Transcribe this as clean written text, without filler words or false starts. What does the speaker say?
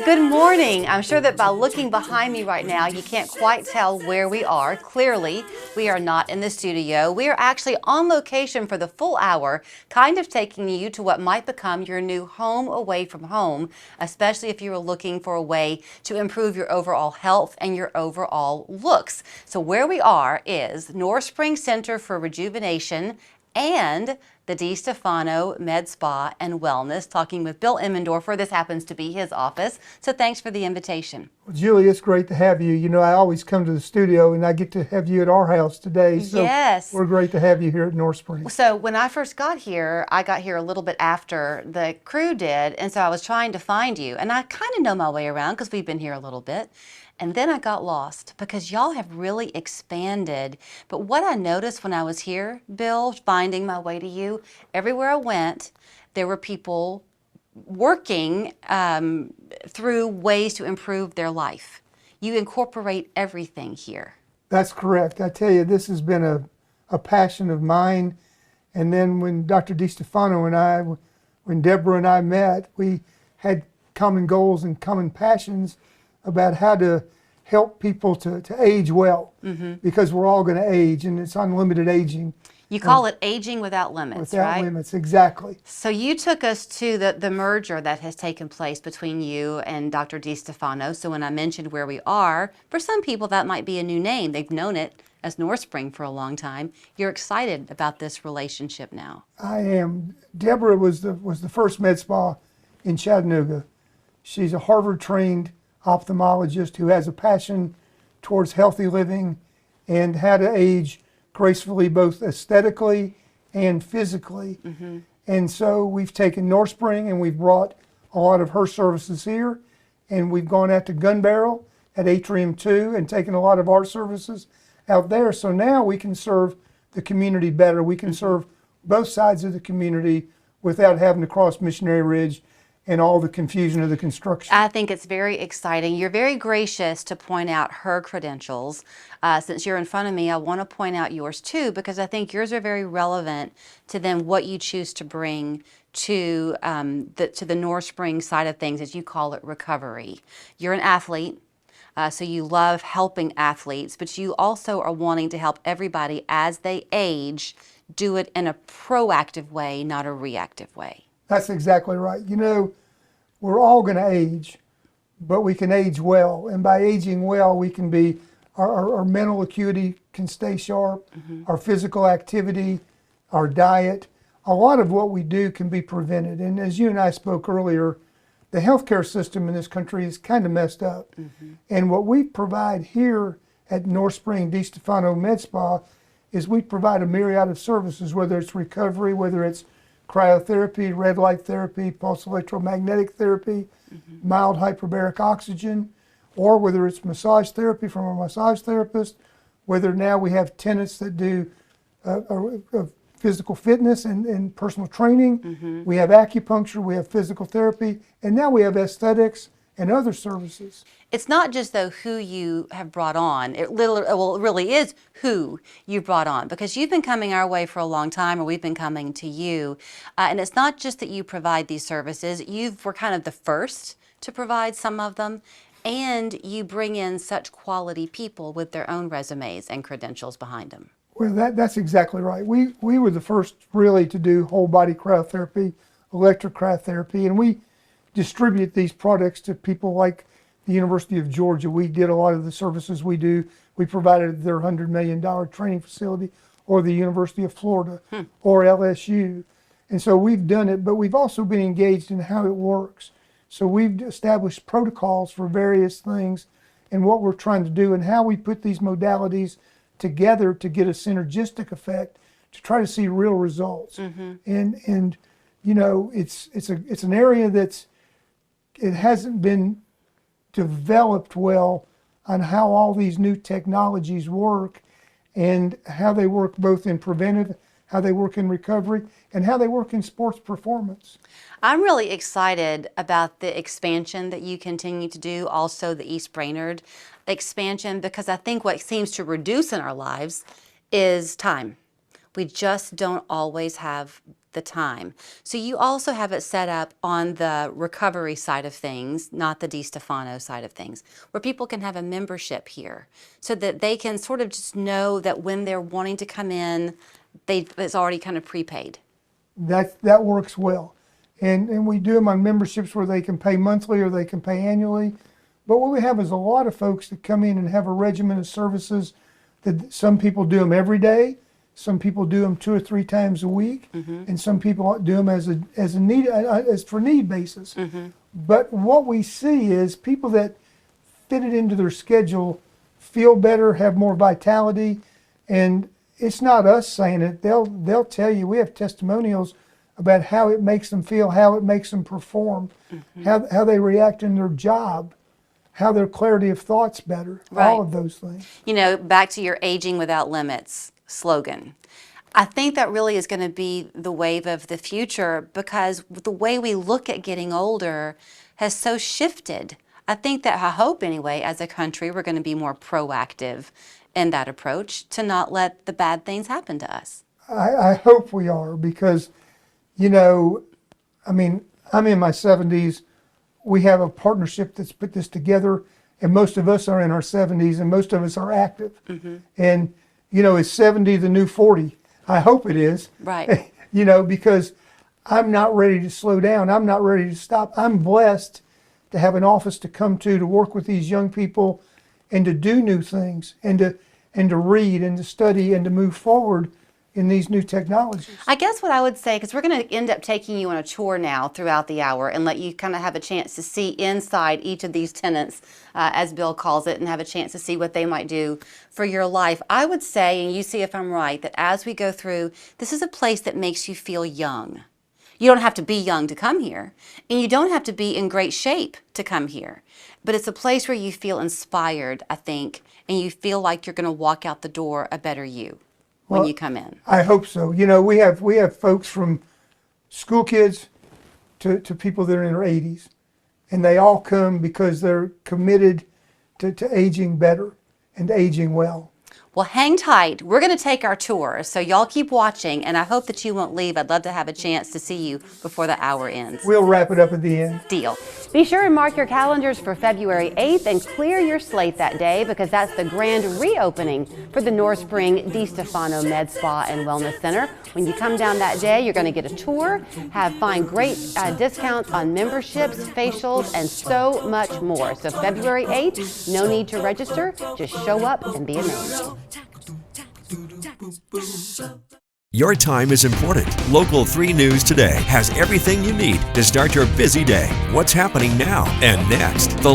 Good morning. I'm sure that by looking behind me right now, you can't quite tell where we are. Clearly, we are not in the studio. We are actually on location for the full hour, kind of taking you to what might become your new home away from home, especially if you are looking for a way to improve your overall health and your overall looks. So where we are is Norspring Center for Rejuvenation and the Distefano Med Spa and Wellness, talking with Bill Emmendorfer. This happens to be his office, so thanks for the invitation. Well, Julie, it's great to have you. You know, I always come to the studio, and I get to have you at our house today. So yes. We're great to have you here at Norspring. So when I first got here, I got here a little bit after the crew did, and so I was trying to find you. And I kind of know my way around because we've been here a little bit. And then I got lost because y'all have really expanded. But what I noticed when I was here, Bill, finding my way to you, everywhere I went, there were people working through ways to improve their life. You incorporate everything here. That's correct. I tell you, this has been a passion of mine. And then when Dr. Distefano and I, when Deborah and I met, we had common goals and common passions about how to help people to age well, because we're all going to age, and it's unlimited aging. You call it aging without limits, right? Without limits, exactly. So you took us to the merger that has taken place between you and Dr. Distefano. So when I mentioned where we are, for some people that might be a new name. They've known it as Norspring for a long time. You're excited about this relationship now. I am. Deborah was the first med spa in Chattanooga. She's a Harvard-trained ophthalmologist who has a passion towards healthy living and how to age gracefully, both aesthetically and physically. And so we've taken Norspring and we've brought a lot of her services here, and we've gone out to Gun Barrel at Atrium 2 and taken a lot of our services out there. So now we can serve the community better. We can serve both sides of the community without having to cross Missionary Ridge and all the confusion of the construction. I think it's very exciting. You're very gracious to point out her credentials. Since you're in front of me, I want to point out yours too, because I think yours are very relevant to then what you choose to bring to the Norspring side of things, as you call it, recovery. You're an athlete. So you love helping athletes, but you also are wanting to help everybody as they age do it in a proactive way, not a reactive way. That's exactly right. You know, we're all going to age, but we can age well. And by aging well, we can be, our mental acuity can stay sharp, our physical activity, our diet. A lot of what we do can be prevented. And as you and I spoke earlier, the healthcare system in this country is kind of messed up. And what we provide here at Norspring Distefano Med Spa is we provide a myriad of services, whether it's recovery, whether it's cryotherapy, red light therapy, pulse electromagnetic therapy, mild hyperbaric oxygen, or whether it's massage therapy from a massage therapist, whether now we have tenants that do physical fitness and personal training. We have acupuncture, we have physical therapy, and now we have aesthetics and other services. It's not just though who you have brought on. It really is who you brought on, because you've been coming our way for a long time, or we've been coming to you. And it's not just that you provide these services. You were kind of the first to provide some of them, and you bring in such quality people with their own resumes and credentials behind them. Well, that's exactly right. We were the first really to do whole body cryotherapy, electric cryotherapy, and we distribute these products to people like the University of Georgia. We did a lot of the services we do. We provided their $100 million training facility, or the University of Florida, or LSU. And so we've done it, but we've also been engaged in how it works. So we've established protocols for various things and what we're trying to do and how we put these modalities together to get a synergistic effect to try to see real results. And you know, it's an area it hasn't been developed well on how all these new technologies work and how they work both in preventive, how they work in recovery, and how they work in sports performance. I'm really excited about the expansion that you continue to do, also the East Brainerd expansion, because I think what seems to reduce in our lives is time. We just don't always have the time. So you also have it set up on the recovery side of things, not the Distefano side of things, where people can have a membership here so that they can sort of just know that when they're wanting to come in, it's already kind of prepaid. That works well. And we do them on memberships where they can pay monthly or they can pay annually. But what we have is a lot of folks that come in and have a regimen of services that some people do them every day, some people do them 2 or 3 times a week, and some people do them as for need basis. But what we see is people that fit it into their schedule feel better, have more vitality, and it's not us saying it. They'll tell you. We have testimonials about how it makes them feel, how it makes them perform, how they react in their job, how their clarity of thought's better, all of those things. You know, back to your Aging Without Limits slogan. I think that really is going to be the wave of the future because the way we look at getting older has so shifted. I think that, I hope anyway, as a country, we're going to be more proactive in that approach to not let the bad things happen to us. I hope we are because, you know, I mean, I'm in my 70s. We have a partnership that's put this together, and most of us are in our 70s, and most of us are active. And, you know, is 70 the new 40? I hope it is. Right. You know, because I'm not ready to slow down. I'm not ready to stop. I'm blessed to have an office to come to work with these young people and to do new things and to read and to study and to move forward in these new technologies. I guess what I would say, because we're going to end up taking you on a tour now throughout the hour and let you kind of have a chance to see inside each of these tenants, as Bill calls it, and have a chance to see what they might do for your life. I would say, and you see if I'm right, that as we go through, this is a place that makes you feel young. You don't have to be young to come here, and you don't have to be in great shape to come here. But it's a place where you feel inspired, I think, and you feel like you're going to walk out the door a better you when you come in. I hope so. You know, we have folks from school kids to people that are in their 80s, and they all come because they're committed to aging better and aging well. Well, hang tight. We're going to take our tour, so y'all keep watching, and I hope that you won't leave. I'd love to have a chance to see you before the hour ends. We'll wrap it up at the end. Deal. Be sure and mark your calendars for February 8th and clear your slate that day because that's the grand reopening for the Norspring Distefano Med Spa and Wellness Center. When you come down that day, you're going to get a tour, find great discounts on memberships, facials, and so much more. So February 8th, no need to register. Just show up and be amazed. Your time is important. Local 3 News Today has everything you need to start your busy day. What's happening now and next? The